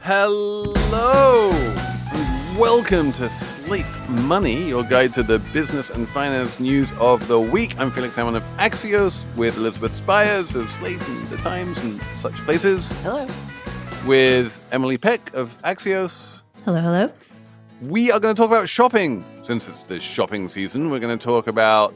Hello! Welcome to Slate Money, your guide to the business and finance news of the week. I'm Felix Salmon of Axios with Elizabeth Spiers of Slate and The Times and such places. Hello. With Emily Peck of Axios. Hello, hello. We are going to talk about shopping. Since it's the shopping season, we're going to talk about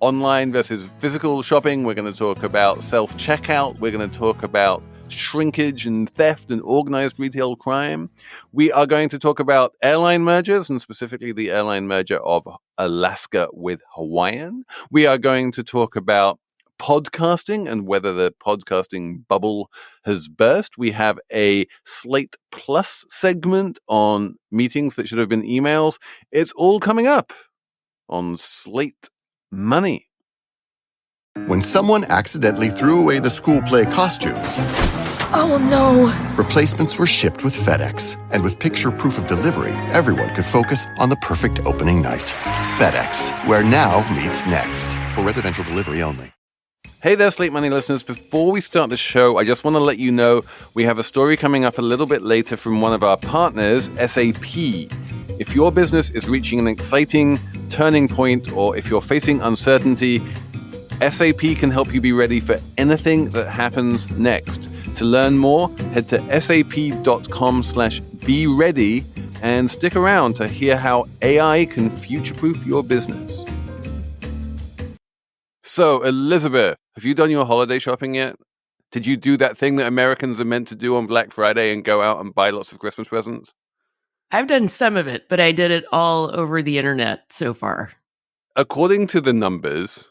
online versus physical shopping. We're going to talk about self-checkout. We're going to talk about shrinkage and theft and organized retail crime. We are going to talk about airline mergers and specifically the airline merger of Alaska with Hawaiian. We are going to talk about podcasting and whether the podcasting bubble has burst. We have a Slate Plus segment on meetings that should have been emails. It's all coming up on Slate Money. When someone accidentally threw away the school play costumes. Oh, no. Replacements were shipped with FedEx. And with picture proof of delivery, everyone could focus on the perfect opening night. FedEx, where now meets next. For residential delivery only. Hey there, Slate Money listeners. Before we start the show, I just want to let you know we have a story coming up a little bit later from one of our partners, SAP. If your business is reaching an exciting turning point or if you're facing uncertainty, SAP can help you be ready for anything that happens next. To learn more, head to sap.com/be-ready and stick around to hear how AI can future-proof your business. So, Elizabeth, have you done your holiday shopping yet? Did you do that thing that Americans are meant to do on Black Friday and go out and buy lots of Christmas presents? I've done some of it, but I did it all over the internet so far. According to the numbers,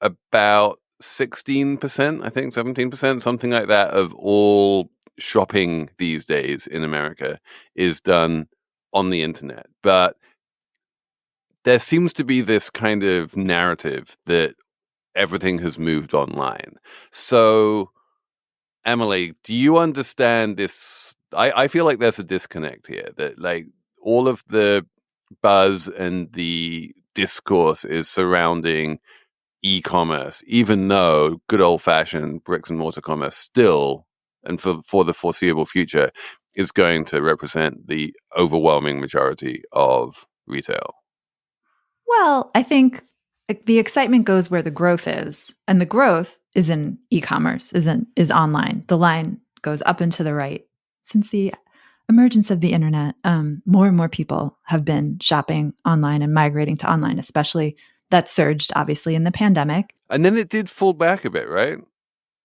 about 16%, I think 17%, something like that, of all shopping these days in America is done on the internet. But there seems to be this kind of narrative that everything has moved online. So, Emily, do you understand this? I feel like there's a disconnect here, that like all of the buzz and the discourse is surrounding e-commerce, even though good old-fashioned bricks and mortar commerce still, and for the foreseeable future, is going to represent the overwhelming majority of retail. Well, I think the excitement goes where the growth is, and the growth is in e-commerce, is online. The line goes up and to the right. Since the emergence of the internet, more and more people have been shopping online and migrating to online, especially. That surged, obviously, in the pandemic. And then it did fall back a bit, right?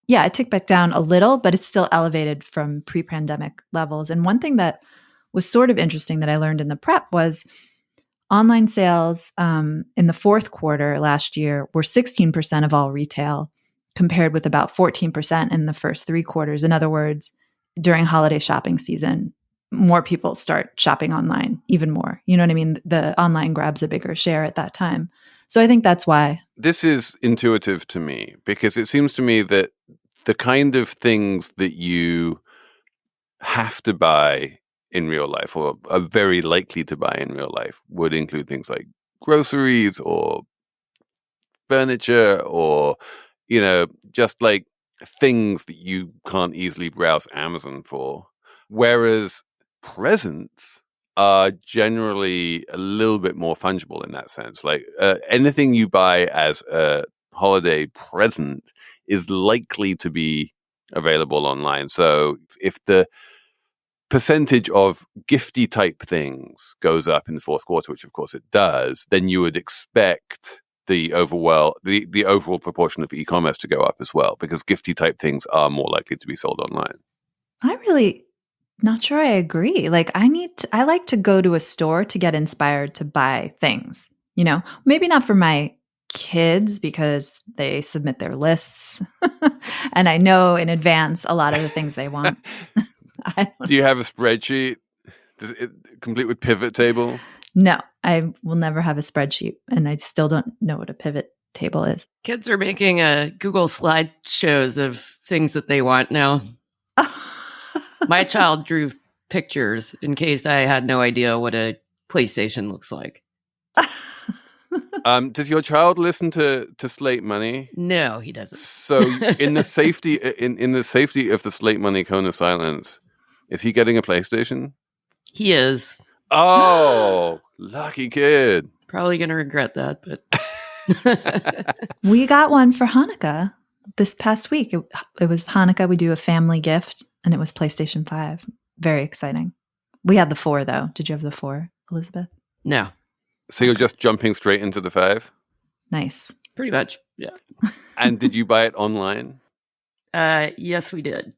Yeah, it ticked back down a little, but it's still elevated from pre-pandemic levels. And one thing that was sort of interesting that I learned in the prep was online sales in the fourth quarter last year were 16% of all retail, compared with about 14% in the first three quarters. In other words, during holiday shopping season, more people start shopping online, even more. You know what I mean? The online grabs a bigger share at that time. So I think that's why. This is intuitive to me because it seems to me that the kind of things that you have to buy in real life or are very likely to buy in real life would include things like groceries or furniture or, you know, just like things that you can't easily browse Amazon for. Whereas presents are generally a little bit more fungible in that sense. Like anything you buy as a holiday present is likely to be available online. So if the percentage of gifty type things goes up in the fourth quarter, which of course it does, then you would expect the overall proportion of e-commerce to go up as well, because gifty type things are more likely to be sold online. I really not sure I agree. Like I like to go to a store to get inspired to buy things, you know, maybe not for my kids because they submit their lists and I know in advance a lot of the things they want. Do you have a spreadsheet? Does it complete with pivot table? No, I will never have a spreadsheet and I still don't know what a pivot table is. Kids are making Google slideshows of things that they want now. My child drew pictures in case I had no idea what a PlayStation looks like. Does your child listen to Slate Money? No, he doesn't. So in the safety of the Slate Money cone of silence, Is he getting a PlayStation? He is. Oh, lucky kid. Probably going to regret that, but We got one for Hanukkah this past week. It was Hanukkah. We do a family gift, and it was PlayStation 5. Very exciting. We had the 4, though. Did you have the 4, Elizabeth? no. So you're just jumping straight into the 5? Nice. Pretty much, yeah. And did you buy it online? Yes, we did.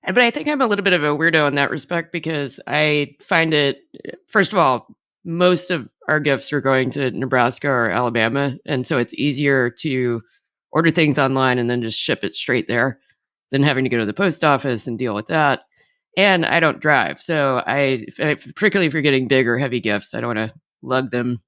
But I think I'm a little bit of a weirdo in that respect because I find it, first of all, most of our gifts are going to Nebraska or Alabama. And so it's easier to order things online and then just ship it straight there than having to go to the post office and deal with that. And I don't drive. So particularly if you're getting big or heavy gifts, I don't want to lug them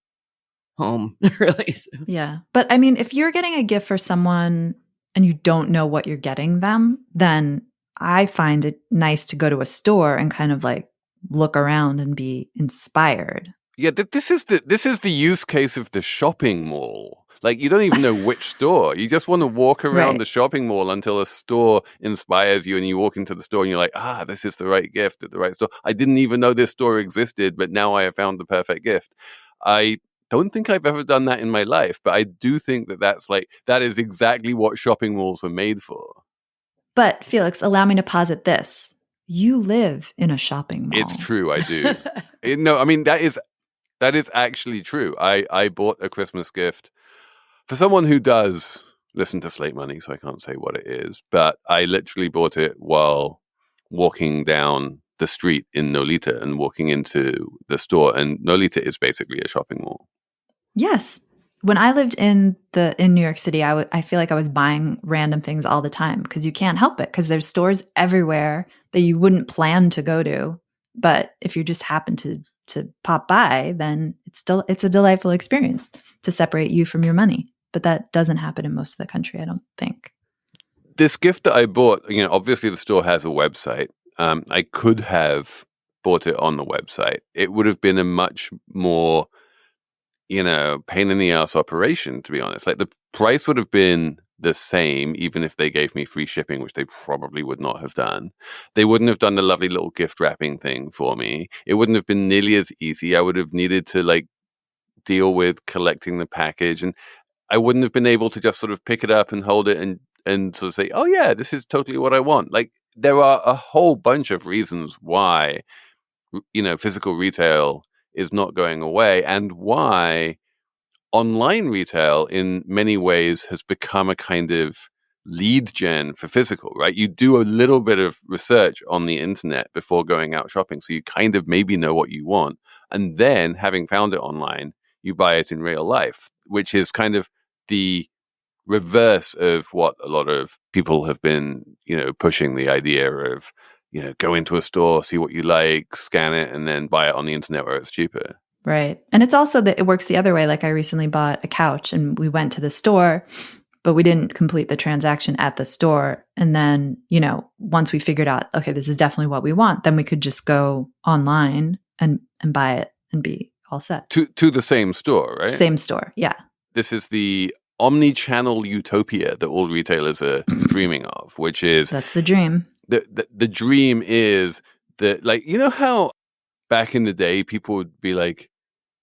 home, really. So. Yeah. But I mean, if you're getting a gift for someone and you don't know what you're getting them, then I find it nice to go to a store and kind of like look around and be inspired. Yeah, this is the use case of the shopping mall. Like, you don't even know which store. You just want to walk around the shopping mall until a store inspires you and you walk into the store and you're like, this is the right gift at the right store. I didn't even know this store existed, but now I have found the perfect gift. I don't think I've ever done that in my life, but I do think that is exactly what shopping malls were made for. But Felix, allow me to posit this. You live in a shopping mall. It's true, I do. No, I mean, that is actually true. I bought a Christmas gift for someone who does listen to Slate Money, so I can't say what it is, but I literally bought it while walking down the street in Nolita and walking into the store. And Nolita is basically a shopping mall. Yes. When I lived in New York City, I feel like I was buying random things all the time because you can't help it because there's stores everywhere that you wouldn't plan to go to. But if you just happen to pop by, then it's a delightful experience to separate you from your money. But that doesn't happen in most of the country, I don't think. This gift that I bought, obviously the store has a website. I could have bought it on the website. It would have been a much more, pain in the ass operation, to be honest. Like, the price would have been the same, even if they gave me free shipping, which they probably would not have done. They wouldn't have done the lovely little gift wrapping thing for me. It wouldn't have been nearly as easy. I would have needed to deal with collecting the package, and I wouldn't have been able to just sort of pick it up and hold it and sort of say, oh yeah, this is totally what I want. Like, there are a whole bunch of reasons why, physical retail is not going away and why online retail in many ways has become a kind of lead gen for physical, right? You do a little bit of research on the internet before going out shopping. So you kind of maybe know what you want. And then having found it online, you buy it in real life, which is kind of the reverse of what a lot of people have been, pushing the idea of, go into a store, see what you like, scan it, and then buy it on the internet where it's cheaper. Right. And it's also that it works the other way. Like, I recently bought a couch and we went to the store, but we didn't complete the transaction at the store. And then, once we figured out, okay, this is definitely what we want, then we could just go online and buy it and be all set. To the same store, right? Same store. Yeah. This is the omni-channel utopia that all retailers are dreaming of, which is... That's the dream. The dream is that, how back in the day people would be like,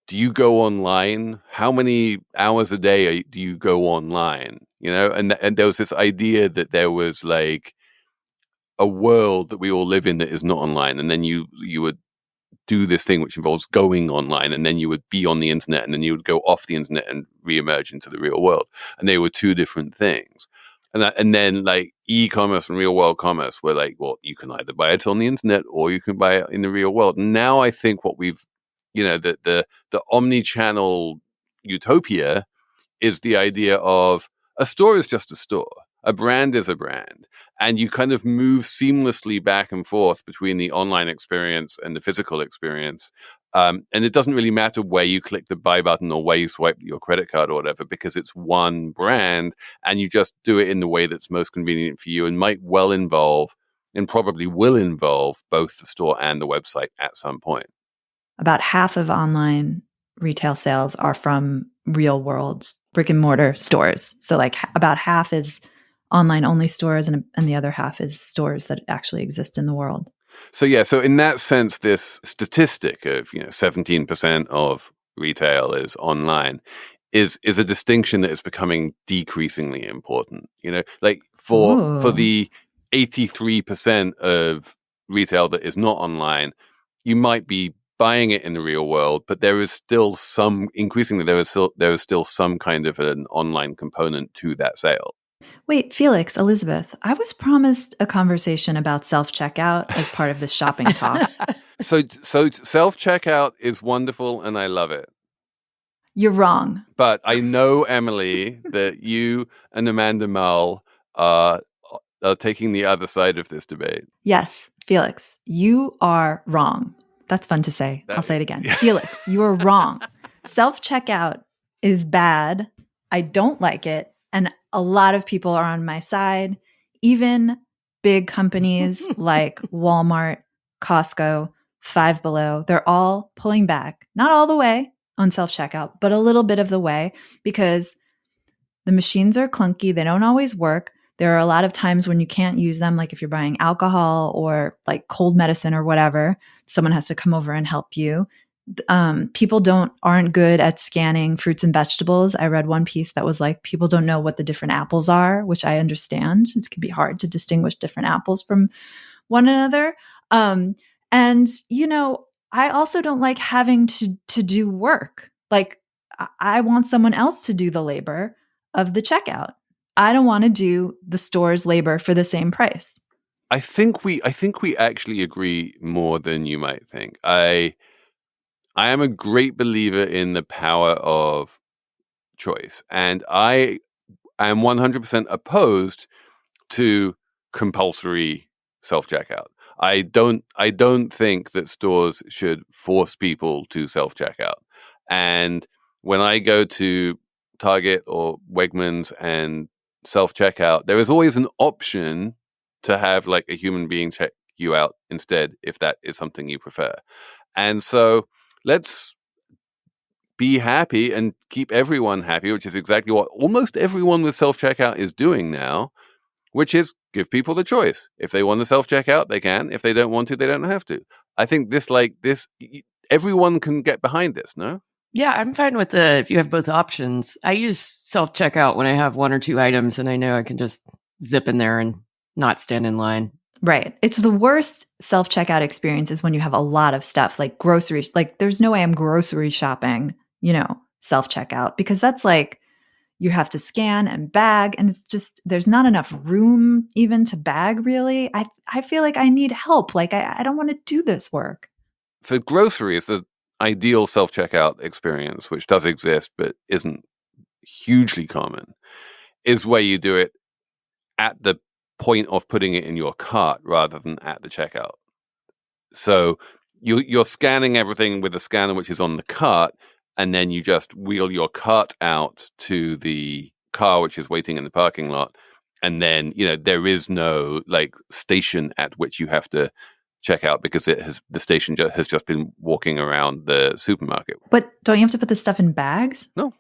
do you go online? How many hours a day do you go online? And there was this idea that there was like a world that we all live in that is not online. And then you would do this thing which involves going online, and then you would be on the internet, and then you would go off the internet and reemerge into the real world. And they were two different things. And then like e-commerce and real world commerce were like, well, you can either buy it on the internet or you can buy it in the real world. Now I think what we've, the omni-channel utopia is the idea of a store is just a store. A brand is a brand. And you kind of move seamlessly back and forth between the online experience and the physical experience. And it doesn't really matter where you click the buy button or where you swipe your credit card or whatever, because it's one brand and you just do it in the way that's most convenient for you and might well involve, and probably will involve, both the store and the website at some point. About half of online retail sales are from real world brick and mortar stores. So like about half is online only stores and the other half is stores that actually exist in the world. So in that sense, this statistic of 17% of retail is online is a distinction that is becoming decreasingly important. Like for Ooh. the 83% of retail that is not online, you might be buying it in the real world, but there is still increasingly there is still some kind of an online component to that sale. Wait, Felix, Elizabeth, I was promised a conversation about self-checkout as part of this shopping talk. So self-checkout is wonderful and I love it. You're wrong. But I know, Emily, that you and Amanda Mull are taking the other side of this debate. Yes, Felix, you are wrong. That's fun to say. I'll say it again. Felix, you are wrong. Self-checkout is bad. I don't like it. And a lot of people are on my side. Even big companies like Walmart, Costco, Five Below, they're all pulling back. Not all the way on self-checkout, but a little bit of the way because the machines are clunky. They don't always work. There are a lot of times when you can't use them, like if you're buying alcohol or like cold medicine or whatever, someone has to come over and help you. People aren't good at scanning fruits and vegetables. I read one piece that was like, people don't know what the different apples are, which I understand. It can be hard to distinguish different apples from one another. And, I also don't like having to do work. Like I want someone else to do the labor of the checkout. I don't want to do the store's labor for the same price. I think we actually agree more than you might think. I am a great believer in the power of choice, and I am 100% opposed to compulsory self-checkout. I don't think that stores should force people to self-checkout. And when I go to Target or Wegmans and self-checkout, there is always an option to have like a human being check you out instead, if that is something you prefer. And so let's be happy and keep everyone happy, which is exactly what almost everyone with self-checkout is doing now, which is give people the choice. If they want to self-checkout, they can. If they don't want to, they don't have to. I think this, everyone can get behind this, no? Yeah, I'm fine with if you have both options. I use self-checkout when I have one or two items and I know I can just zip in there and not stand in line. Right. It's the worst self-checkout experience is when you have a lot of stuff like groceries. Like there's no way I'm grocery shopping, self-checkout, because that's like you have to scan and bag and it's just there's not enough room even to bag really. I feel like I need help. Like I don't want to do this work. For groceries, the ideal self-checkout experience, which does exist but isn't hugely common, is where you do it at the point of putting it in your cart rather than at the checkout. So you're scanning everything with a scanner which is on the cart, and then you just wheel your cart out to the car which is waiting in the parking lot, and then there is no like station at which you have to check out because the station has just been walking around the supermarket. But don't you have to put the stuff in bags? No.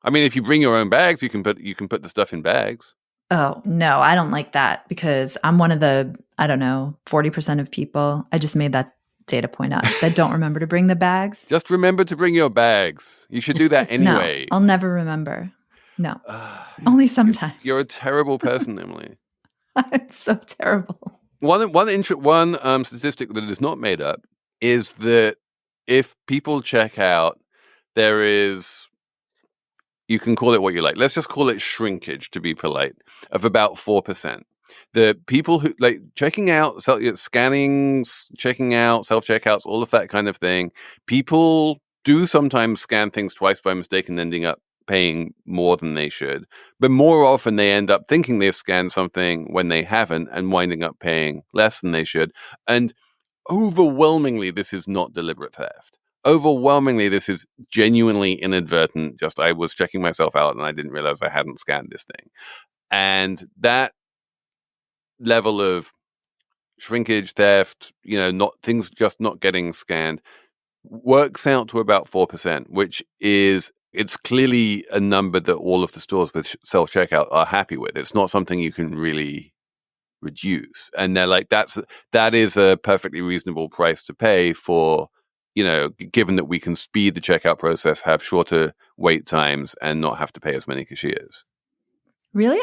I mean, if you bring your own bags, you can put the stuff in bags. Oh, no, I don't like that because I'm one of the, 40% of people. I just made that data point up that don't remember to bring the bags. Just remember to bring your bags. You should do that anyway. No, I'll never remember. No, only sometimes. You're a terrible person, Emily. I'm so terrible. One statistic that is not made up is that if people check out, there is, you can call it what you like. Let's just call it shrinkage to be polite, of about 4%. The people who like checking out, scanning, checking out, self-checkouts, all of that kind of thing. People do sometimes scan things twice by mistake and ending up paying more than they should. But more often they end up thinking they've scanned something when they haven't and winding up paying less than they should. And overwhelmingly, this is not deliberate theft. Overwhelmingly, this is genuinely inadvertent. Just I was checking myself out and I didn't realize I hadn't scanned this thing. And that level of shrinkage, theft, not things just not getting scanned works out to about 4%, which is, it's clearly a number that all of the stores with self-checkout are happy with. It's not something you can really reduce. And they're like, that is a perfectly reasonable price to pay for, given that we can speed the checkout process, have shorter wait times, and not have to pay as many cashiers. Really?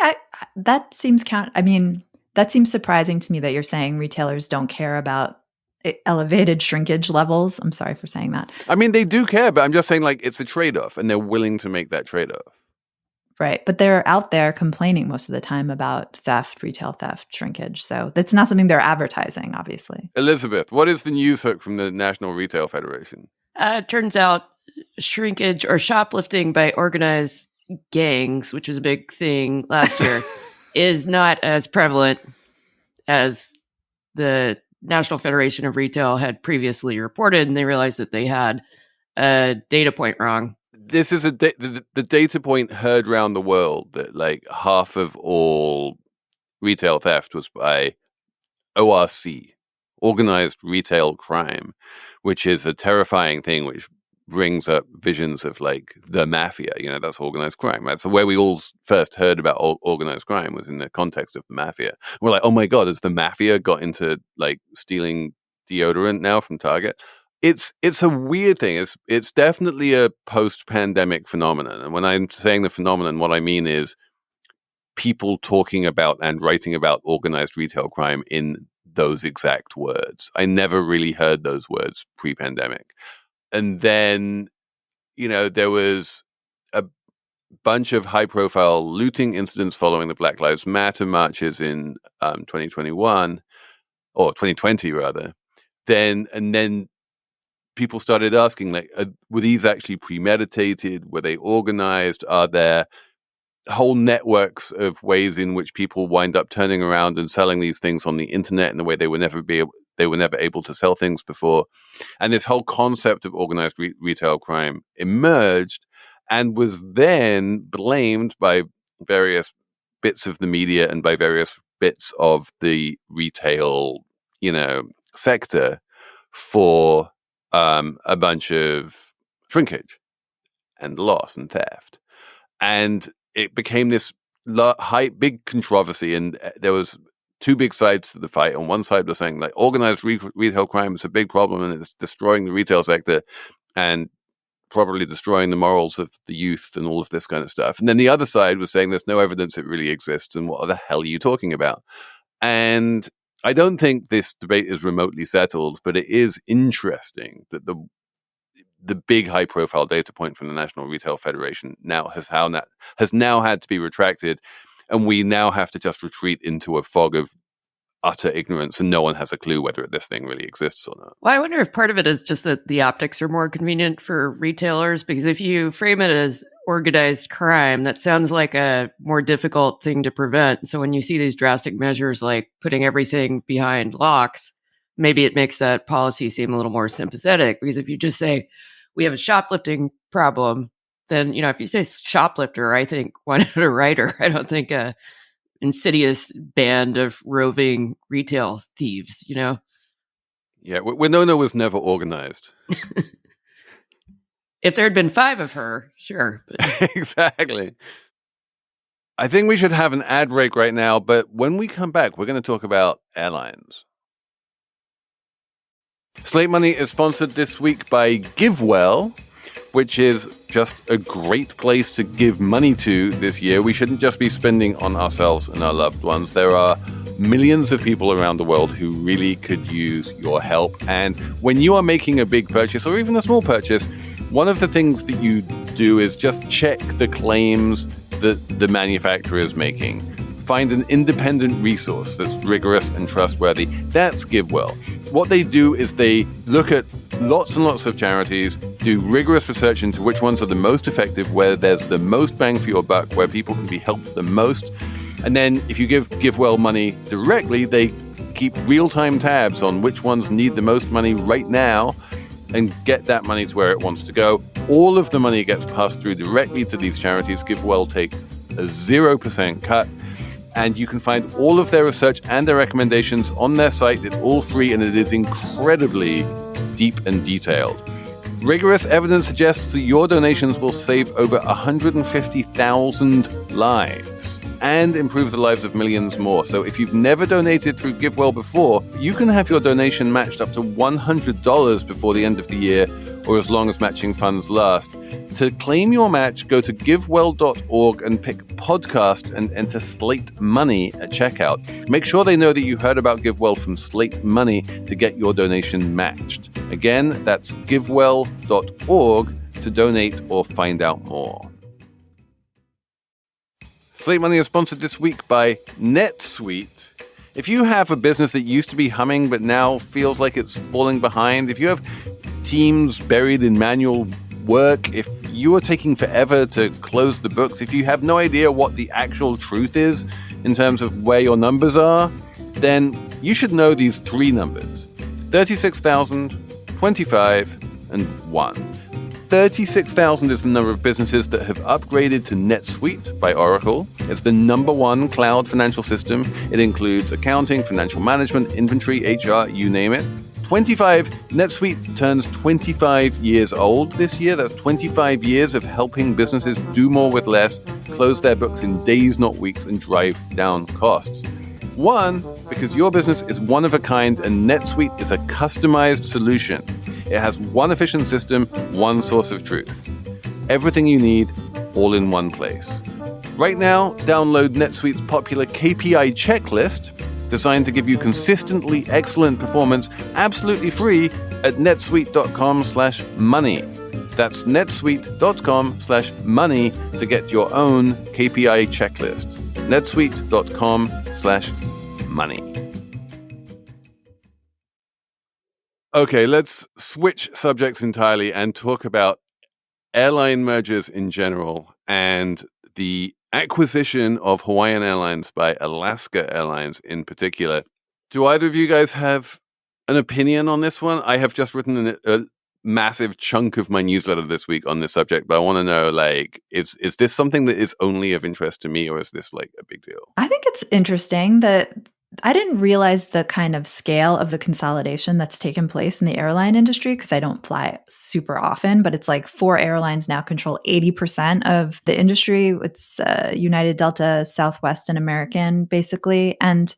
That seems surprising to me that you're saying retailers don't care about elevated shrinkage levels. I'm sorry for saying that. I mean, they do care, but I'm just saying, like, it's a trade-off, and they're willing to make that trade-off. Right. But they're out there complaining most of the time about theft, retail theft, shrinkage. So that's not something they're advertising, obviously. Elizabeth, what is the news hook from the National Retail Federation? It turns out shrinkage or shoplifting by organized gangs, which was a big thing last year, is not as prevalent as the National Federation of Retail had previously reported, and they realized that they had a data point wrong. This is the data point heard around the world that like half of all retail theft was by ORC, organized retail crime, which is a terrifying thing, which brings up visions of like the mafia. That's organized crime, right? So where we all first heard about organized crime was in the context of the mafia. We're like, oh my God, has the mafia got into like stealing deodorant now from Target? It's a weird thing. It's definitely a post-pandemic phenomenon. And when I'm saying the phenomenon, what I mean is people talking about and writing about organized retail crime in those exact words. I never really heard those words pre-pandemic. And then, there was a bunch of high-profile looting incidents following the Black Lives Matter marches in 2021, or 2020 rather. Then people started asking, like, were these actually premeditated? Were they organized? Are there whole networks of ways in which people wind up turning around and selling these things on the internet in a way they were never able to sell things before? And this whole concept of organized retail crime emerged and was then blamed by various bits of the media and by various bits of the retail, sector for a bunch of shrinkage and loss and theft. And it became this big controversy, and there was two big sides to the fight. On one side was saying like organized retail crime is a big problem and it's destroying the retail sector and probably destroying the morals of the youth and all of this kind of stuff. And then the other side was saying there's no evidence it really exists and what the hell are you talking about? And I don't think this debate is remotely settled, but it is interesting that the big high-profile data point from the National Retail Federation has now had to be retracted, and we now have to just retreat into a fog of utter ignorance, and no one has a clue whether this thing really exists or not. Well, I wonder if part of it is just that the optics are more convenient for retailers, because if you frame it as organized crime, that sounds like a more difficult thing to prevent. So when you see these drastic measures like putting everything behind locks, maybe it makes that policy seem a little more sympathetic, because if you just say, we have a shoplifting problem, then, if you say shoplifter, I think one-hit writer. I don't think a insidious band of roving retail thieves, Yeah, Winona was never organized. If there had been 5 of her, sure. But. Exactly. I think we should have an ad break right now, but when we come back, we're going to talk about airlines. Slate Money is sponsored this week by GiveWell, which is just a great place to give money to this year. We shouldn't just be spending on ourselves and our loved ones. There are millions of people around the world who really could use your help. And when you are making a big purchase or even a small purchase, one of the things that you do is just check the claims that the manufacturer is making. Find an independent resource that's rigorous and trustworthy. That's GiveWell. What they do is they look at lots and lots of charities, do rigorous research into which ones are the most effective, where there's the most bang for your buck, where people can be helped the most. And then if you give GiveWell money directly, they keep real-time tabs on which ones need the most money right now and get that money to where it wants to go. All of the money gets passed through directly to these charities. GiveWell takes a 0% cut. And you can find all of their research and their recommendations on their site. It's all free and it is incredibly deep and detailed. Rigorous evidence suggests that your donations will save over 150,000 lives. and improve the lives of millions more. So if you've never donated through GiveWell before, you can have your donation matched up to $100 before the end of the year, or as long as matching funds last. To claim your match, go to givewell.org and pick podcast and enter Slate Money at checkout. Make sure they know that you heard about GiveWell from Slate Money to get your donation matched. Again, that's givewell.org to donate or find out more. Slate Money is sponsored this week by NetSuite. If you have a business that used to be humming but now feels like it's falling behind, if you have teams buried in manual work, if you are taking forever to close the books, if you have no idea what the actual truth is in terms of where your numbers are, then you should know these three numbers: 36,000, 25, and 1. 36,000 is the number of businesses that have upgraded to NetSuite by Oracle. It's the #1 cloud financial system. It includes accounting, financial management, inventory, HR, you name it. 25, NetSuite turns 25 years old this year. That's 25 years of helping businesses do more with less, close their books in days, not weeks, and drive down costs. 1, because your business is one of a kind and NetSuite is a customized solution. It has one efficient system, one source of truth. Everything you need, all in one place. Right now, download NetSuite's popular KPI checklist, designed to give you consistently excellent performance, absolutely free at netsuite.com/money. That's netsuite.com/money to get your own KPI checklist. netsuite.com/money. Okay, let's switch subjects entirely and talk about airline mergers in general and the acquisition of Hawaiian Airlines by Alaska Airlines in particular. Do either of you guys have an opinion on this one? I have just written a massive chunk of my newsletter this week on this subject, but I want to know, like, is this something that is only of interest to me, or is this like a big deal? I think it's interesting that I didn't realize the kind of scale of the consolidation that's taken place in the airline industry, because I don't fly super often, but it's like 4 airlines now control 80% of the industry. It's United, Delta, Southwest, and American, basically. And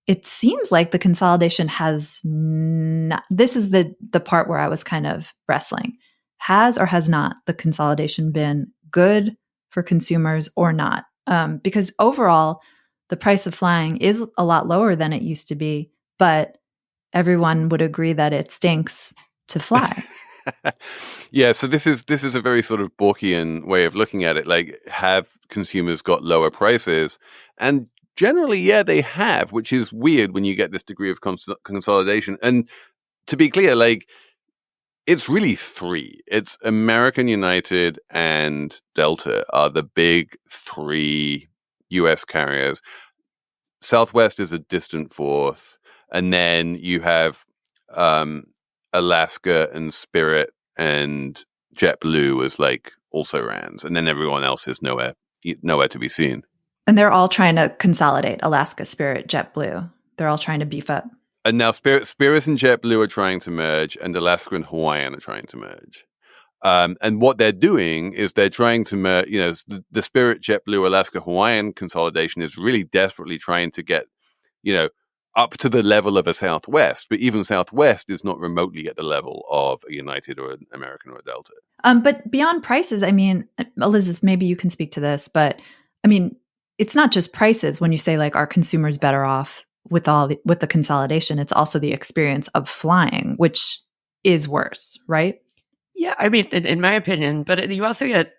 it seems like the consolidation has not, this is the part where I was kind of wrestling. Has or has not the consolidation been good for consumers or not? Because overall, the price of flying is a lot lower than it used to be, but everyone would agree that it stinks to fly. Yeah, so this is a very sort of Borkian way of looking at it. Like, have consumers got lower prices? And generally, yeah, they have, which is weird when you get this degree of consolidation. And to be clear, like, it's really 3. It's American, United, and Delta are the big 3 U.S. carriers. Southwest is a distant 4th, and then you have Alaska and Spirit and JetBlue as like also RANs, and then everyone else is nowhere to be seen. And they're all trying to consolidate: Alaska, Spirit, JetBlue. They're all trying to beef up. And now Spirit and JetBlue are trying to merge, and Alaska and Hawaiian are trying to merge. And what they're doing is they're trying to merge, the Spirit, JetBlue, Alaska, Hawaiian consolidation is really desperately trying to get, up to the level of a Southwest. But even Southwest is not remotely at the level of a United or an American or a Delta. But beyond prices, I mean, Elizabeth, maybe you can speak to this, but I mean, it's not just prices when you say, like, are consumers better off with the consolidation? It's also the experience of flying, which is worse, right? Yeah, I mean, in my opinion, but you also get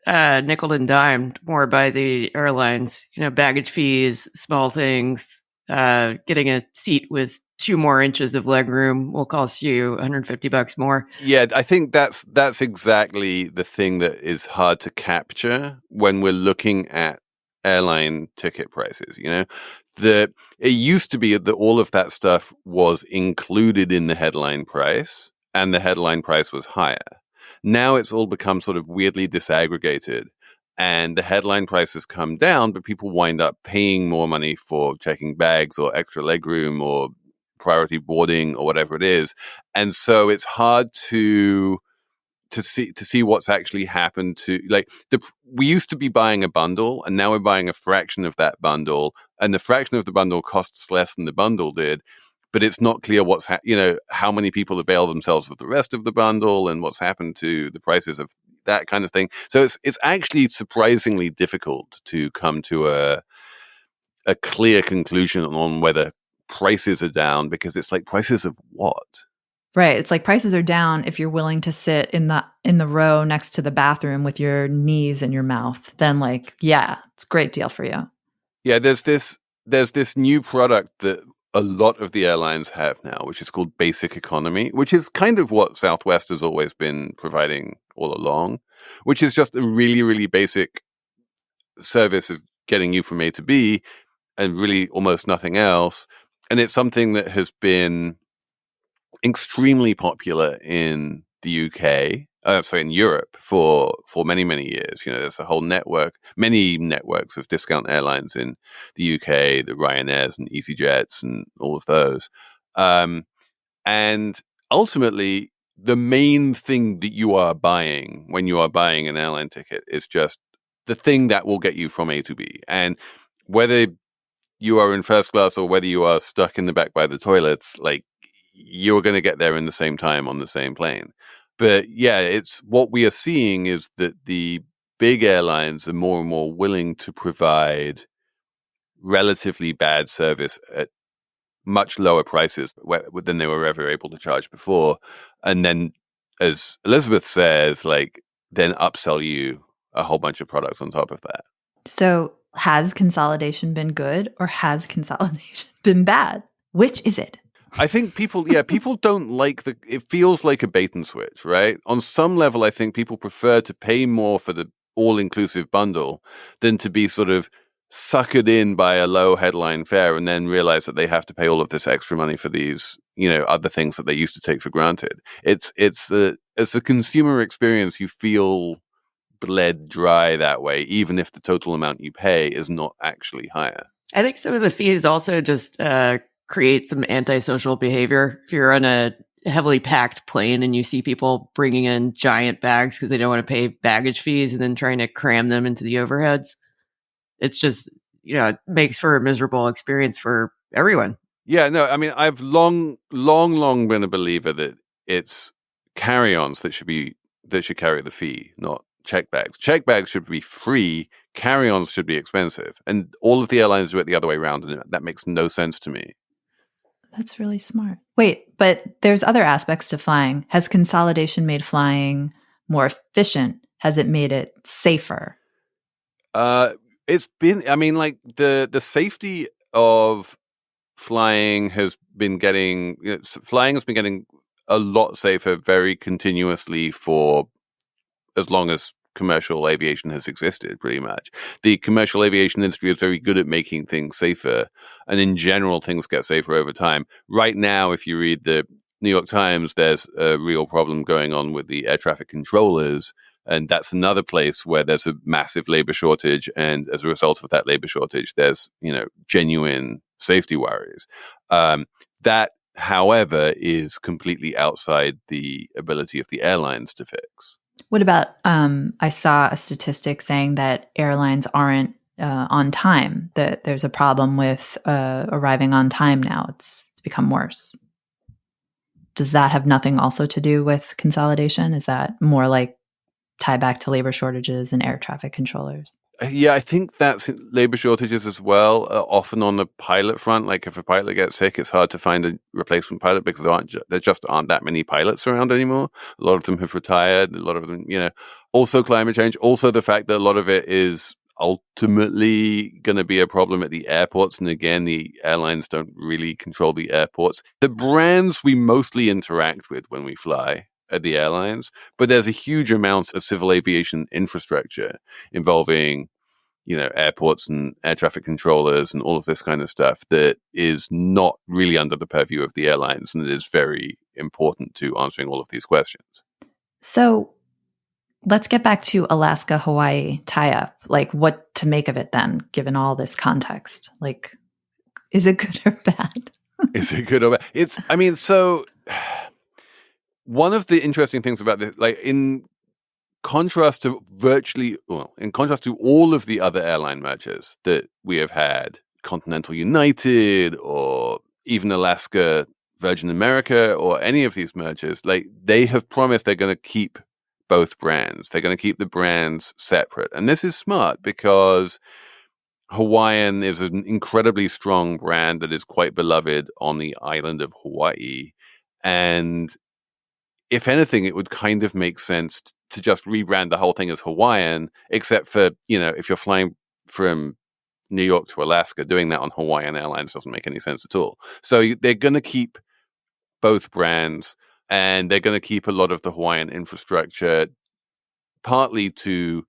nickel and dimed more by the airlines, baggage fees, small things, getting a seat with 2 more inches of legroom will cost you $150 more. Yeah, I think that's exactly the thing that is hard to capture when we're looking at airline ticket prices. It used to be that all of that stuff was included in the headline price, and the headline price was higher. Now it's all become sort of weirdly disaggregated, and the headline prices come down, but people wind up paying more money for checking bags or extra legroom or priority boarding or whatever it is. And so it's hard to to see what's actually happened to, like, we used to be buying a bundle, and now we're buying a fraction of that bundle, and the fraction of the bundle costs less than the bundle did. But it's not clear how many people avail themselves of the rest of the bundle and what's happened to the prices of that kind of thing. So it's actually surprisingly difficult to come to a clear conclusion on whether prices are down, because it's like, prices of what? Right. It's like prices are down if you're willing to sit in the row next to the bathroom with your knees in your mouth. Then, like, yeah, it's a great deal for you. Yeah, there's this new product that a lot of the airlines have now, which is called Basic Economy, which is kind of what Southwest has always been providing all along, which is just a really, really basic service of getting you from A to B and really almost nothing else. And it's something that has been extremely popular in the UK, in Europe for many, many years. There's a whole many networks of discount airlines in the UK, the Ryanairs and EasyJets and all of those. And ultimately, the main thing that you are buying when you are buying an airline ticket is just the thing that will get you from A to B. And whether you are in first class or whether you are stuck in the back by the toilets, like, you're going to get there in the same time on the same plane. But yeah, it's what we are seeing is that the big airlines are more and more willing to provide relatively bad service at much lower prices than they were ever able to charge before. And then, as Elizabeth says, like, then upsell you a whole bunch of products on top of that. So has consolidation been good or has consolidation been bad? Which is it? I think people don't like it feels like a bait and switch, right? On some level, I think people prefer to pay more for the all-inclusive bundle than to be sort of suckered in by a low headline fare and then realize that they have to pay all of this extra money for these, other things that they used to take for granted. It's as a consumer experience, you feel bled dry that way, even if the total amount you pay is not actually higher. I think some of the fees also just create some antisocial behavior. If you're on a heavily packed plane and you see people bringing in giant bags because they don't want to pay baggage fees and then trying to cram them into the overheads, it's just, it makes for a miserable experience for everyone. Yeah, no, I mean, I've long been a believer that it's carry-ons that should carry the fee, not check bags. Check bags should be free. Carry-ons should be expensive. And all of the airlines do it the other way around, and that makes no sense to me. That's really smart. Wait, but there's other aspects to flying. Has consolidation made flying more efficient? Has it made it safer? It's been, I mean, like, the safety of flying has been getting, flying has been getting a lot safer very continuously for as long as commercial aviation has existed, pretty much. The commercial aviation industry is very good at making things safer. And in general, things get safer over time. Right now, if you read the New York Times, there's a real problem going on with the air traffic controllers. And that's another place where there's a massive labor shortage. And as a result of that labor shortage, there's, genuine safety worries. That, however, is completely outside the ability of the airlines to fix. What about, I saw a statistic saying that airlines aren't on time, that there's a problem with arriving on time now. It's become worse. Does that have nothing also to do with consolidation? Is that more like tie back to labor shortages and air traffic controllers? Yeah, I think that's labor shortages as well. Often on the pilot front, like if a pilot gets sick, it's hard to find a replacement pilot because there just aren't that many pilots around anymore. A lot of them have retired. A lot of them, also climate change. Also the fact that a lot of it is ultimately going to be a problem at the airports. And again, the airlines don't really control the airports. The brands we mostly interact with when we fly at the airlines, but there's a huge amount of civil aviation infrastructure involving, airports and air traffic controllers and all of this kind of stuff that is not really under the purview of the airlines, and it is very important to answering all of these questions. So let's get back to Alaska-Hawaii tie-up. Like, what to make of it then, given all this context? Like, is it good or bad? Is it good or bad? one of the interesting things about this, like in contrast to all of the other airline mergers that we have had, Continental United or even Alaska, Virgin America, or any of these mergers, like they have promised they're going to keep both brands. They're going to keep the brands separate. And this is smart because Hawaiian is an incredibly strong brand that is quite beloved on the island of Hawaii. And if anything, it would kind of make sense to just rebrand the whole thing as Hawaiian, except for, if you're flying from New York to Alaska, doing that on Hawaiian Airlines doesn't make any sense at all. So they're going to keep both brands, and they're going to keep a lot of the Hawaiian infrastructure, partly to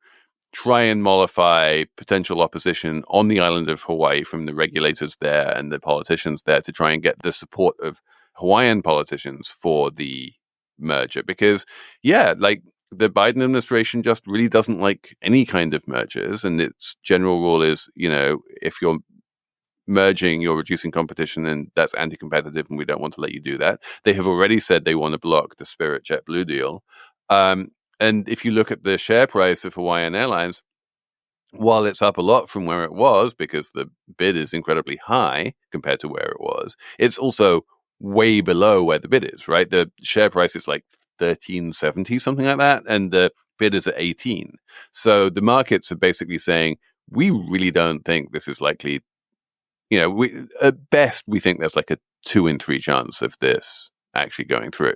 try and mollify potential opposition on the island of Hawaii from the regulators there and the politicians there, to try and get the support of Hawaiian politicians for the merger. Because, like the Biden administration just really doesn't like any kind of mergers. And its general rule is, if you're merging, you're reducing competition, and that's anti-competitive, and we don't want to let you do that. They have already said they want to block the Spirit JetBlue deal. And if you look at the share price of Hawaiian Airlines, while it's up a lot from where it was because the bid is incredibly high compared to where it was, it's also way below where the bid is, right? The share price is like $13.70, something like that, and the bid is at 18. So the markets are basically saying, we really don't think this is likely. At best, we think there's like a 2 in 3 chance of this actually going through.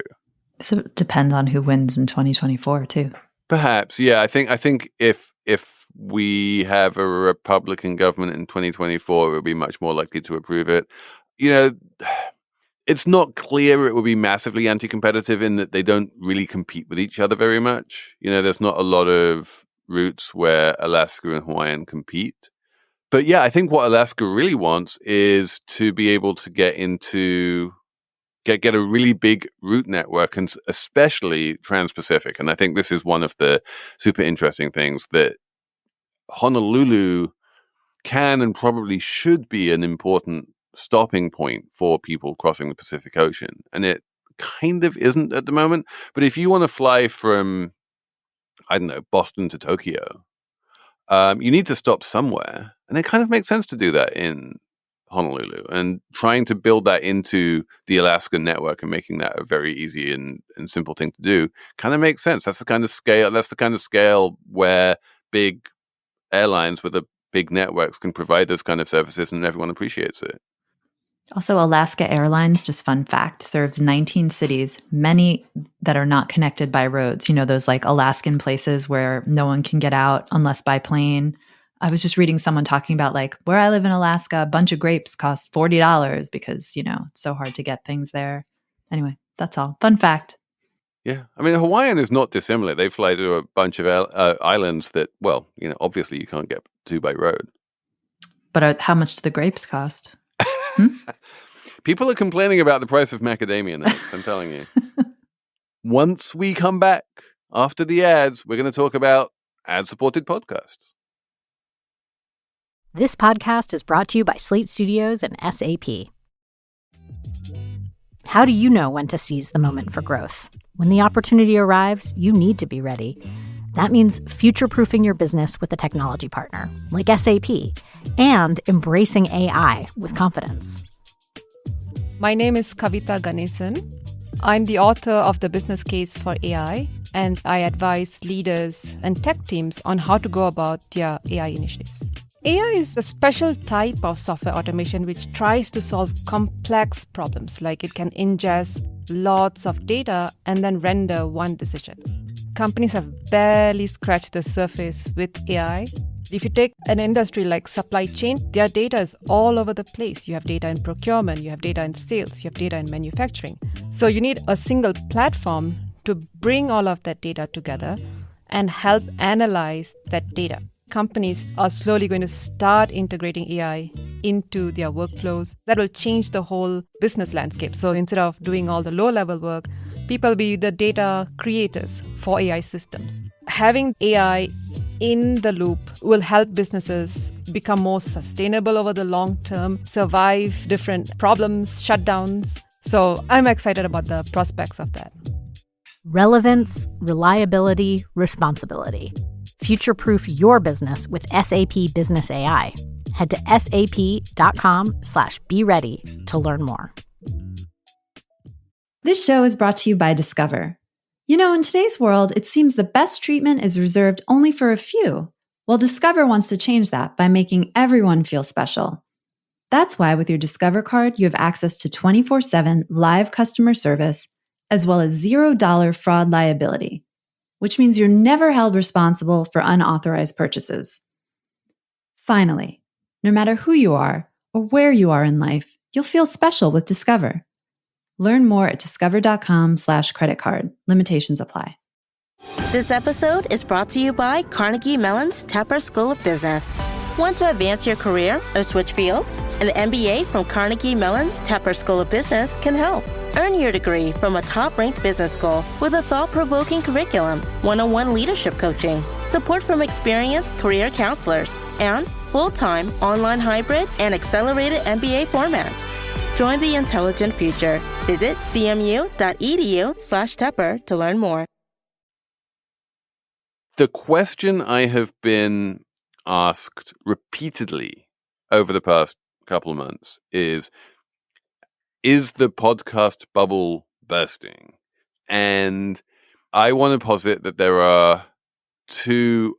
So it depends on who wins in 2024 too. Perhaps, yeah. I think if we have a Republican government in 2024, it would be much more likely to approve it. It's not clear it will be massively anti-competitive in that they don't really compete with each other very much. There's not a lot of routes where Alaska and Hawaiian compete. But yeah, I think what Alaska really wants is to be able to get a really big route network, and especially Trans-Pacific. And I think this is one of the super interesting things, that Honolulu can and probably should be an important stopping point for people crossing the Pacific Ocean. And it kind of isn't at the moment. But if you want to fly from, I don't know, Boston to Tokyo, you need to stop somewhere. And it kind of makes sense to do that in Honolulu, and trying to build that into the Alaska network and making that a very easy and simple thing to do kind of makes sense. That's the kind of scale where big airlines with a big networks can provide those kind of services, and everyone appreciates it. Also, Alaska Airlines, just fun fact, serves 19 cities, many that are not connected by roads. Those like Alaskan places where no one can get out unless by plane. I was just reading someone talking about, like, where I live in Alaska, a bunch of grapes cost $40 because, it's so hard to get things there. Anyway, that's all. Fun fact. Yeah. I mean, Hawaiian is not dissimilar. They fly to a bunch of islands that, obviously you can't get to by road. But how much do the grapes cost? People are complaining about the price of macadamia nuts, I'm telling you. Once we come back after the ads, we're going to talk about ad-supported podcasts. This podcast is brought to you by Slate Studios and SAP. How do you know when to seize the moment for growth? When the opportunity arrives, you need to be ready. That means future-proofing your business with a technology partner, like SAP, and embracing AI with confidence. My name is Kavita Ganesan. I'm the author of The Business Case for AI, and I advise leaders and tech teams on how to go about their AI initiatives. AI is a special type of software automation which tries to solve complex problems, like it can ingest lots of data and then render one decision. Companies have barely scratched the surface with AI. If you take an industry like supply chain, their data is all over the place. You have data in procurement, you have data in sales, you have data in manufacturing. So you need a single platform to bring all of that data together and help analyze that data. Companies are slowly going to start integrating AI into their workflows. That will change the whole business landscape. So instead of doing all the low-level work, people will be the data creators for AI systems. Having AI in the loop will help businesses become more sustainable over the long term, survive different problems, shutdowns. So I'm excited about the prospects of that. Relevance, reliability, responsibility. Future-proof your business with SAP Business AI. Head to sap.com/be ready to learn more. This show is brought to you by Discover. You know, in today's world, it seems the best treatment is reserved only for a few. Well, Discover wants to change that by making everyone feel special. That's why with your Discover card, you have access to 24/7 live customer service, as well as $0 fraud liability, which means you're never held responsible for unauthorized purchases. Finally, no matter who you are or where you are in life, you'll feel special with Discover. Learn more at discover.com/credit card. Limitations apply. This episode is brought to you by Carnegie Mellon's Tepper School of Business. Want to advance your career or switch fields? An MBA from Carnegie Mellon's Tepper School of Business can help. Earn your degree from a top-ranked business school with a thought-provoking curriculum, one-on-one leadership coaching, support from experienced career counselors, and full-time, online hybrid, and accelerated MBA formats. Join the intelligent future. Visit cmu.edu/Tepper to learn more. The question I have been asked repeatedly over the past couple of months is the podcast bubble bursting? And I want to posit that there are two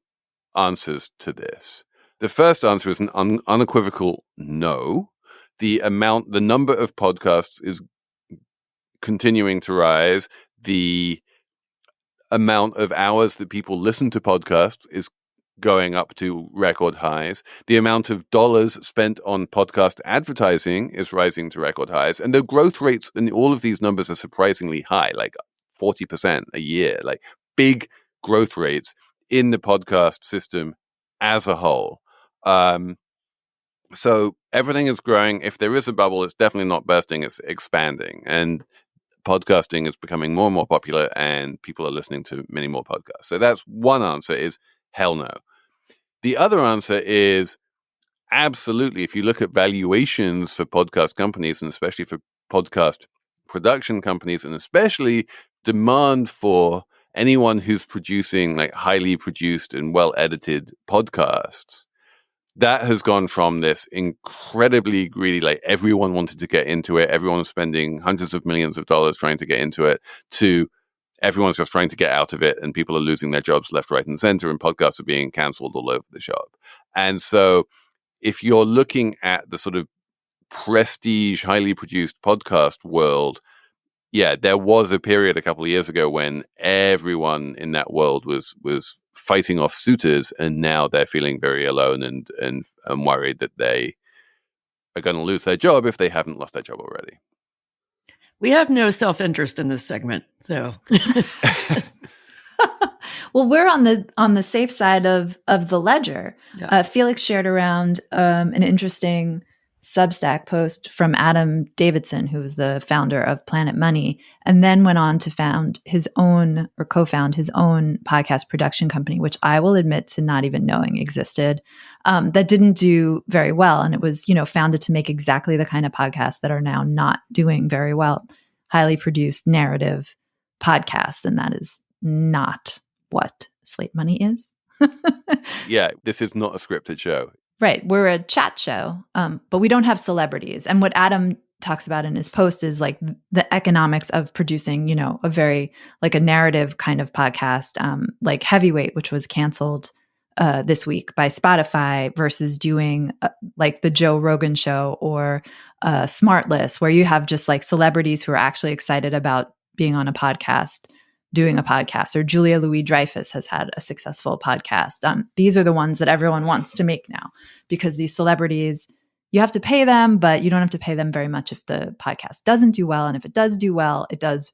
answers to this. The first answer is an unequivocal no. The number of podcasts is continuing to rise. The amount of hours that people listen to podcasts is going up to record highs. The amount of dollars spent on podcast advertising is rising to record highs. And the growth rates in all of these numbers are surprisingly high, like 40% a year, like big growth rates in the podcast system as a whole. So everything is growing. If there is a bubble, it's definitely not bursting, it's expanding. And podcasting is becoming more and more popular and people are listening to many more podcasts. So that's one answer, is hell no. The other answer is absolutely. If you look at valuations for podcast companies, and especially for podcast production companies, and especially demand for anyone who's producing like highly produced and well edited podcasts, that has gone from this incredibly greedy, like everyone wanted to get into it, everyone was spending hundreds of millions of dollars trying to get into it, to everyone's just trying to get out of it and people are losing their jobs left, right, and center, and podcasts are being canceled all over the shop. And so if you're looking at the sort of prestige, highly produced podcast world, yeah, there was a period a couple of years ago when everyone in that world was fighting off suitors, and now they're feeling very alone and worried that they are going to lose their job if they haven't lost their job already. We have no self-interest in this segment, so. Well, we're on the safe side of the ledger. Yeah. Felix shared around an interesting Substack post from Adam Davidson, who was the founder of Planet Money, and then went on to co-found his own podcast production company, which I will admit to not even knowing existed, that didn't do very well. And it was, founded to make exactly the kind of podcasts that are now not doing very well, highly produced narrative podcasts. And that is not what Slate Money is. Yeah, this is not a scripted show. Right. We're a chat show, but we don't have celebrities. And what Adam talks about in his post is like the economics of producing, a very like a narrative kind of podcast, like Heavyweight, which was canceled this week by Spotify, versus doing like the Joe Rogan show or Smartless, where you have just like celebrities who are actually excited about being on a podcast, doing a podcast. Or Julia Louis-Dreyfus has had a successful podcast. These are the ones that everyone wants to make now, because these celebrities, you have to pay them, but you don't have to pay them very much if the podcast doesn't do well. And if it does do well, it does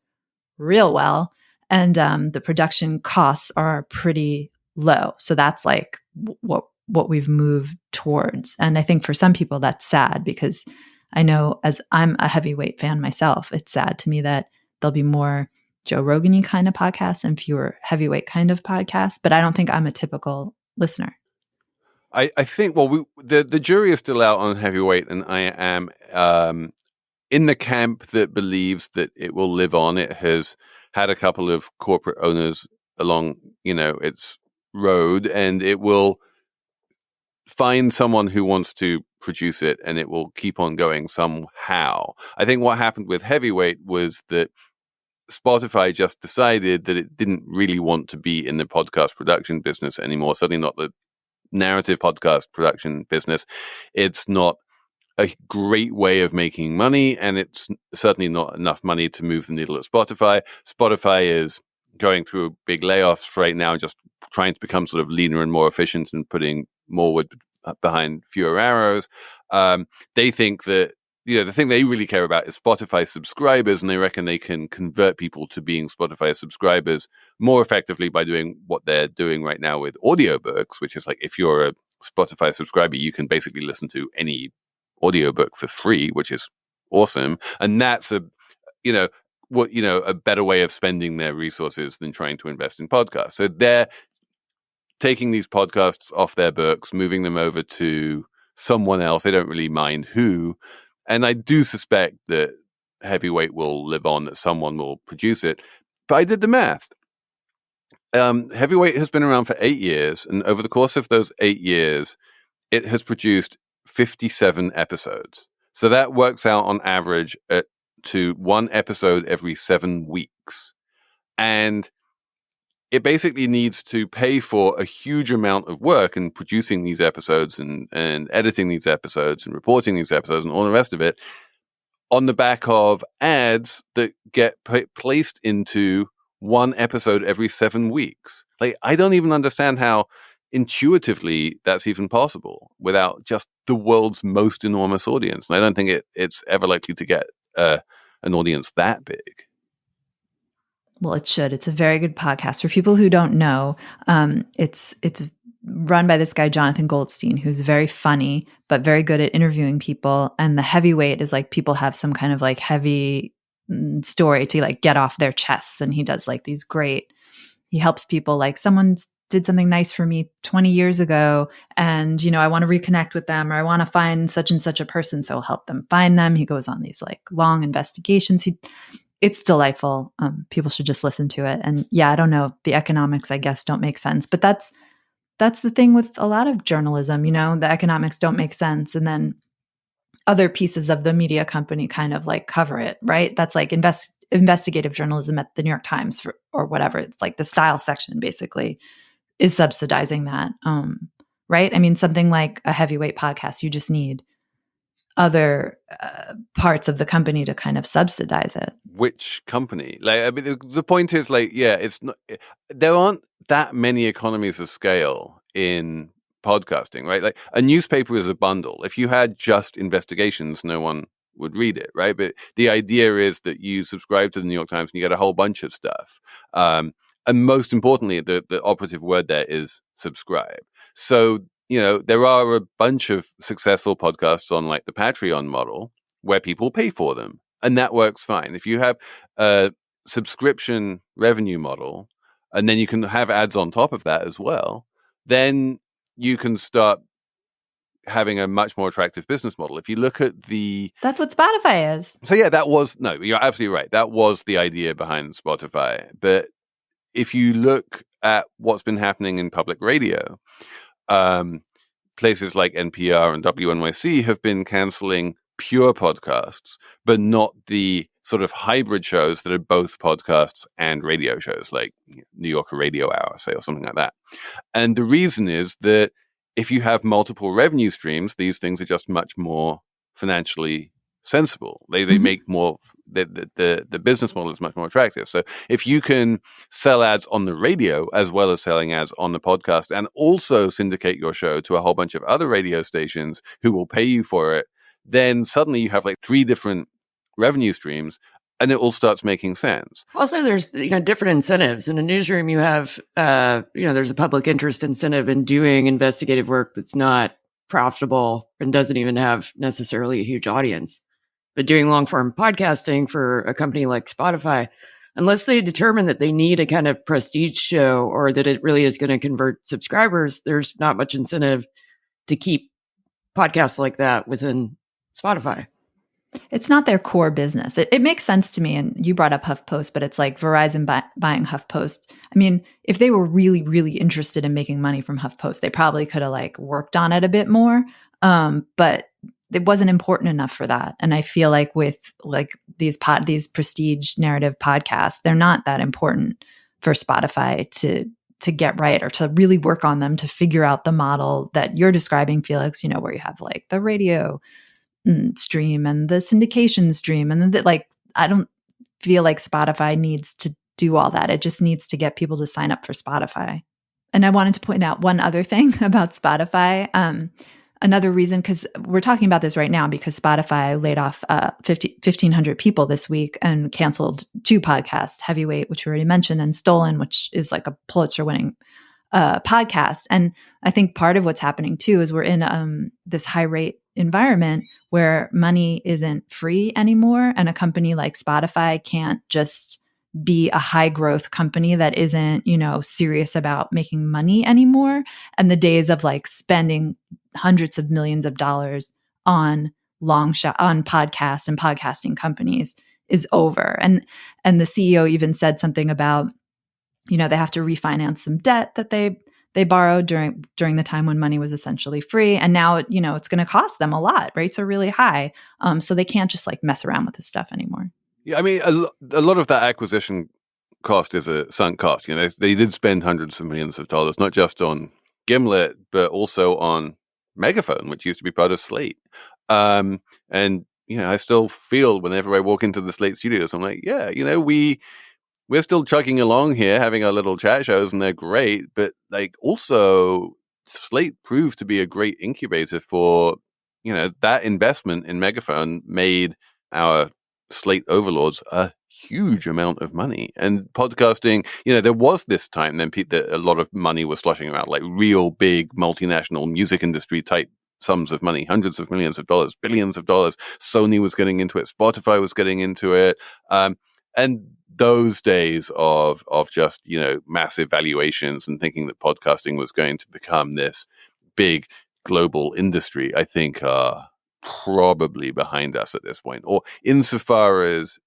real well. And the production costs are pretty low. So that's like what we've moved towards. And I think for some people that's sad, because I know, as I'm a Heavyweight fan myself, it's sad to me that there'll be more Joe Rogan-y kind of podcasts and fewer Heavyweight kind of podcasts. But I don't think I'm a typical listener. I think, well, the jury is still out on Heavyweight, and I am in the camp that believes that it will live on. It has had a couple of corporate owners along, its road, and it will find someone who wants to produce it, and it will keep on going somehow. I think what happened with Heavyweight was that Spotify just decided that it didn't really want to be in the podcast production business anymore, certainly not the narrative podcast production business. It's not a great way of making money, and it's certainly not enough money to move the needle at Spotify. Spotify is going through big layoffs right now, just trying to become sort of leaner and more efficient and putting more wood behind fewer arrows. They think that the thing they really care about is Spotify subscribers, and they reckon they can convert people to being Spotify subscribers more effectively by doing what they're doing right now with audiobooks, which is like, if you're a Spotify subscriber, you can basically listen to any audiobook for free, which is awesome. And that's a better way of spending their resources than trying to invest in podcasts. So they're taking these podcasts off their books, moving them over to someone else. They don't really mind who. And I do suspect that Heavyweight will live on, that someone will produce it. But I did the math. Heavyweight has been around for 8 years. And over the course of those 8 years, it has produced 57 episodes. So that works out on average to one episode every 7 weeks. And it basically needs to pay for a huge amount of work in producing these episodes and editing these episodes and reporting these episodes and all the rest of it on the back of ads that get placed into one episode every 7 weeks. Like, I don't even understand how intuitively that's even possible without just the world's most enormous audience. And I don't think it's ever likely to get an audience that big. Well, it should. It's a very good podcast. For people who don't know, it's run by this guy, Jonathan Goldstein, who's very funny, but very good at interviewing people. And the Heavyweight is like, people have some kind of like heavy story to like get off their chests. And he does like these he helps people, like, someone did something nice for me 20 years ago, and, I want to reconnect with them, or I want to find such and such a person. So he'll help them find them. He goes on these like long investigations. It's delightful. People should just listen to it. And yeah, I don't know. The economics, I guess, don't make sense. But that's the thing with a lot of journalism. The economics don't make sense. And then other pieces of the media company kind of like cover it, right? That's like investigative journalism at the New York Times or whatever. It's like the style section basically is subsidizing that, right? I mean, something like a Heavyweight podcast, you just need other parts of the company to kind of subsidize it. Which company? Like, I mean, the point is, like, yeah, it's not. There aren't that many economies of scale in podcasting, right? Like, a newspaper is a bundle. If you had just investigations, no one would read it, right? But the idea is that you subscribe to the New York Times and you get a whole bunch of stuff. And most importantly, the operative word there is subscribe. So, there are a bunch of successful podcasts on like the Patreon model where people pay for them, and that works fine. If you have a subscription revenue model, and then you can have ads on top of that as well, then you can start having a much more attractive business model. If you look at that's what Spotify is. So yeah, you're absolutely right. That was the idea behind Spotify. But if you look at what's been happening in public radio, places like NPR and WNYC have been canceling pure podcasts, but not the sort of hybrid shows that are both podcasts and radio shows, like New Yorker Radio Hour, say, or something like that. And the reason is that if you have multiple revenue streams, these things are just much more financially sensible. They make more, the business model is much more attractive. So if you can sell ads on the radio as well as selling ads on the podcast, and also syndicate your show to a whole bunch of other radio stations who will pay you for it, then suddenly you have like 3 different revenue streams, and it all starts making sense. Also, there's different incentives. In a newsroom, you have there's a public interest incentive in doing investigative work that's not profitable and doesn't even have necessarily a huge audience. But doing long form podcasting for a company like Spotify, unless they determine that they need a kind of prestige show or that it really is going to convert subscribers, there's not much incentive to keep podcasts like that within Spotify. It's not their core business. It makes sense to me. And you brought up HuffPost, but it's like Verizon buying HuffPost. I mean, if they were really, really interested in making money from HuffPost, they probably could have like worked on it a bit more. But it wasn't important enough for that. And I feel like with like these prestige narrative podcasts, they're not that important for Spotify to get right or to really work on them, to figure out the model that you're describing, Felix, where you have like the radio stream and the syndication stream. And then like, I don't feel like Spotify needs to do all that. It just needs to get people to sign up for Spotify. And I wanted to point out one other thing about Spotify. Another reason, because we're talking about this right now because Spotify laid off 1,500 people this week and canceled 2 podcasts, Heavyweight, which we already mentioned, and Stolen, which is like a Pulitzer-winning podcast. And I think part of what's happening too is we're in this high-rate environment where money isn't free anymore, and a company like Spotify can't just be a high growth company that isn't, serious about making money anymore. And the days of like spending hundreds of millions of dollars on on podcasts and podcasting companies is over. And the CEO even said something about, they have to refinance some debt that they borrowed during the time when money was essentially free. And now, it's going to cost them a lot. Rates are really high. So they can't just like mess around with this stuff anymore. Yeah, I mean, a lot of that acquisition cost is a sunk cost. They did spend hundreds of millions of dollars, not just on Gimlet, but also on Megaphone, which used to be part of Slate. And, I still feel whenever I walk into the Slate studios, I'm like, yeah, we're still chugging along here, having our little chat shows, and they're great. But like, also, Slate proved to be a great incubator for, that investment in Megaphone made our Slate overlords a huge amount of money. And podcasting, there was this time then that a lot of money was sloshing around, like real big multinational music industry type sums of money, hundreds of millions of dollars, billions of dollars. Sony was getting into it, Spotify was getting into it, and those days of just massive valuations and thinking that podcasting was going to become this big global industry, I think are probably behind us at this point. Or insofar as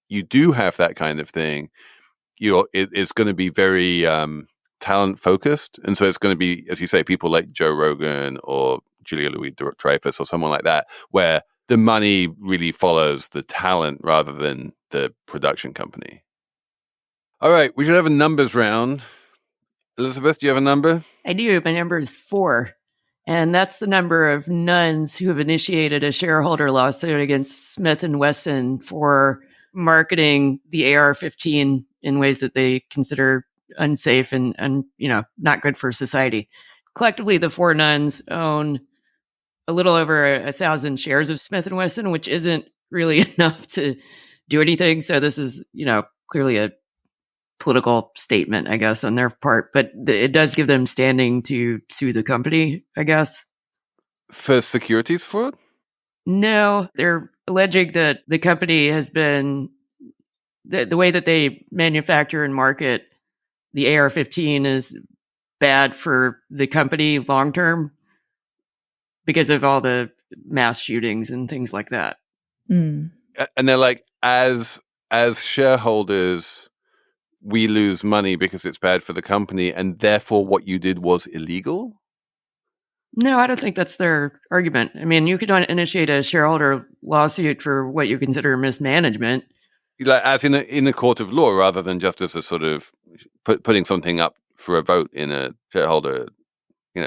you do have that kind of thing, it's going to be very talent focused, and so it's going to be, as you say, people like Joe Rogan or Julia Louis-Dreyfus or someone like that, where the money really follows the talent rather than the production company. All right, we should have a numbers round. Elizabeth, do you have a number? I do. My number is 4. And that's the number of nuns who have initiated a shareholder lawsuit against Smith & Wesson for marketing the AR-15 in ways that they consider unsafe and not good for society. Collectively, the 4 nuns own a little over 1,000 shares of Smith & Wesson, which isn't really enough to do anything. So this is, clearly a political statement, I guess, on their part, but it does give them standing to sue the company, I guess. For securities fraud? No, they're alleging that the company has been, the way that they manufacture and market the AR-15 is bad for the company long term because of all the mass shootings and things like that. And they're like, as shareholders, we lose money because it's bad for the company, and therefore what you did was illegal? No, I don't think that's their argument. I mean, you could initiate a shareholder lawsuit for what you consider mismanagement. Like, as in a court of law, rather than just as a sort of putting something up for a vote in a shareholder,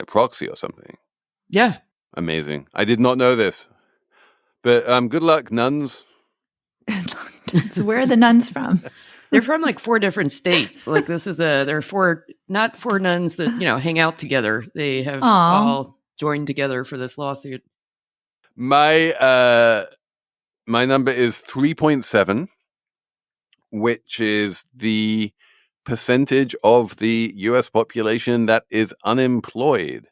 proxy or something. Yeah. Amazing. I did not know this. But good luck, nuns. So where are the nuns from? They're from like 4 different states. Like they're 4, not 4 nuns that, hang out together. They have all joined together for this lawsuit. My number is 3.7, which is the percentage of the US population that is unemployed.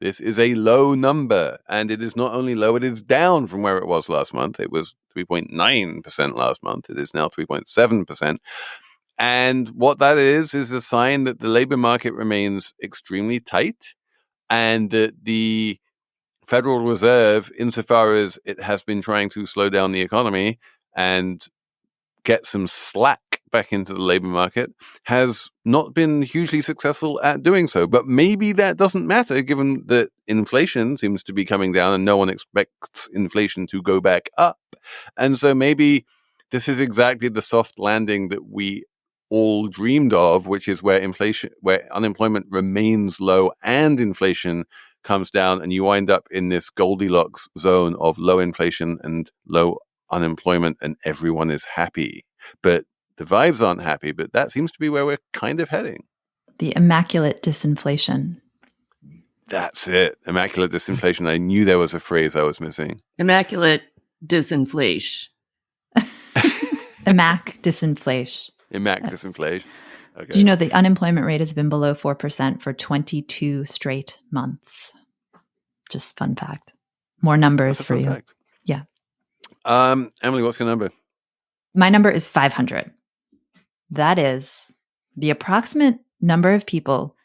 This is a low number, and it is not only low, it is down from where it was last month. It was 3.9% last month. It is now 3.7%. And what that is a sign that the labor market remains extremely tight, and that Federal Reserve, insofar as it has been trying to slow down the economy and get some slack back into the labor market, has not been hugely successful at doing so. But maybe that doesn't matter, given that inflation seems to be coming down and no one expects inflation to go back up. And so maybe this is exactly the soft landing that we all dreamed of, which is where unemployment remains low and inflation comes down, and you wind up in this Goldilocks zone of low inflation and low unemployment, and everyone is happy. But the vibes aren't happy, but that seems to be where we're kind of heading. The immaculate disinflation. That's it. Immaculate disinflation. I knew there was a phrase I was missing. Immaculate disinflation. Immac disinflation. Immac disinflation. Okay. Do you know the unemployment rate has been below 4% for 22 straight months? Just fun fact. More numbers for you. Fact. Yeah. Emily, what's your number? My number is 500. That is the approximate number of people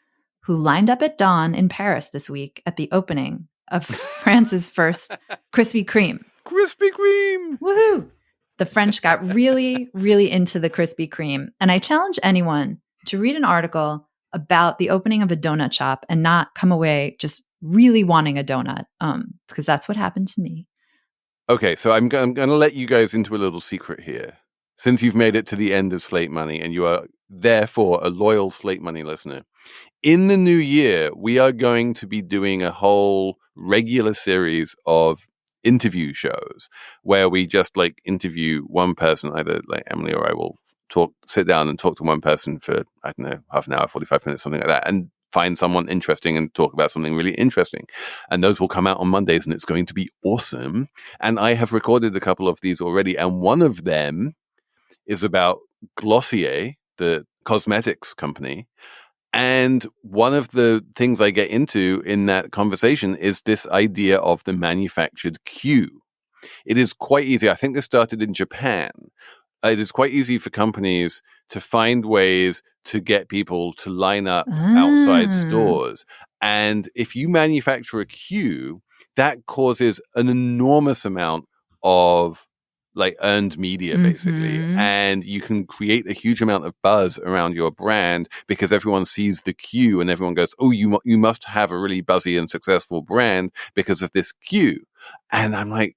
who lined up at dawn in Paris this week at the opening of France's first Krispy Kreme. Krispy Kreme! Woohoo! The French got really, really into the Krispy Kreme. And I challenge anyone to read an article about the opening of a donut shop and not come away just really wanting a donut, because that's what happened to me. Okay, so I'm going to let you guys into a little secret here. Since you've made it to the end of Slate Money and you are therefore a loyal Slate Money listener, in the new year, we are going to be doing a whole regular series of interview shows where we just like interview one person, either like Emily or I will sit down and talk to one person for, I don't know, half an hour, 45 minutes, something like that, and find someone interesting and talk about something really interesting. And those will come out on Mondays and it's going to be awesome. And I have recorded a couple of these already. And one of them is about Glossier, the cosmetics company. And one of the things I get into in that conversation is this idea of the manufactured queue. It is quite easy. I think this started in Japan. It is quite easy for companies to find ways to get people to line up outside stores. And if you manufacture a queue, that causes an enormous amount of like earned media, basically. And you can create a huge amount of buzz around your brand because everyone sees the queue and everyone goes, oh, you must have a really buzzy and successful brand because of this queue. And I'm like,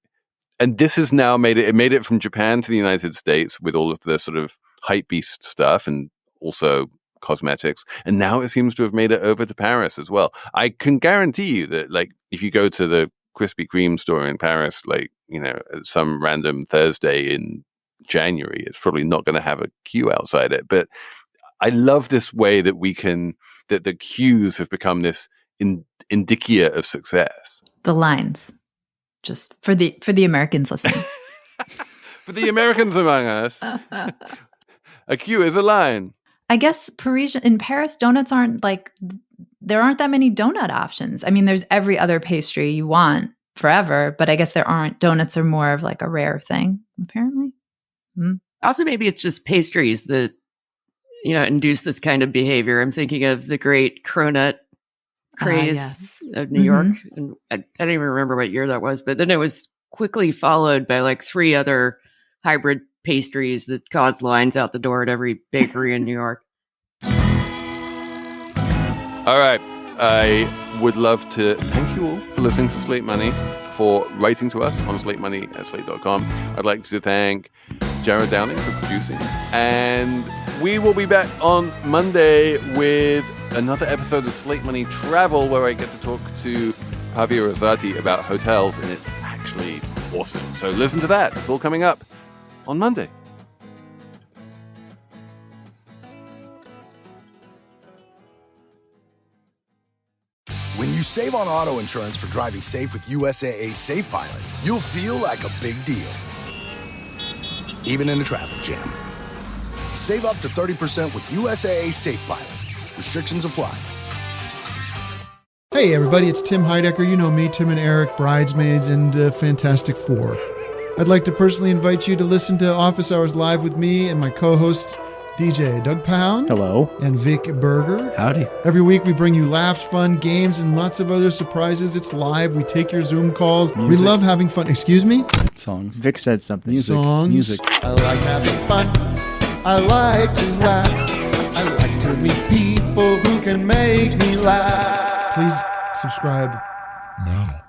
and this has now made it from Japan to the United States with all of the sort of hypebeast stuff and also cosmetics. And now it seems to have made it over to Paris as well. I can guarantee you that like if you go to the Krispy Kreme store in Paris, like, you know, some random Thursday in January, it's probably not going to have a queue outside it. But I love this way that that the queues have become this indicia of success. The lines. Just for the Americans listening. For the Americans among us, a queue is a line. I guess in Paris, donuts aren't like, there aren't that many donut options. I mean, there's every other pastry you want forever, but I guess donuts are more of like a rare thing, apparently. Also, maybe it's just pastries that, you know, induce this kind of behavior. I'm thinking of the great cronut craze of New York. And I don't even remember what year that was, but then it was quickly followed by like 3 other hybrid pastries that caused lines out the door at every bakery in New York. All right. I would love to thank you all for listening to Slate Money, for writing to us on slatemoney@slate.com. I'd like to thank Jared Downing for producing. And we will be back on Monday with another episode of Slate Money Travel, where I get to talk to Pavia Rosati about hotels, and it's actually awesome. So listen to that. It's all coming up on Monday. When you save on auto insurance for driving safe with USAA Safe Pilot, you'll feel like a big deal, even in a traffic jam. Save up to 30% with USAA Safe Pilot. Restrictions apply. Hey everybody, it's Tim Heidecker. You know me, Tim and Eric, Bridesmaids, and Fantastic Four. I'd like to personally invite you to listen to Office Hours Live with me and my co-hosts, DJ Doug Pound. Hello. And Vic Berger. Howdy. Every week we bring you laughs, fun, games, and lots of other surprises. It's live. We take your Zoom calls. Music. We love having fun. Excuse me? Songs. Vic said something. Music. Songs. Music. I like having fun. I like to laugh. I like to meet people who can make me laugh. Please subscribe now.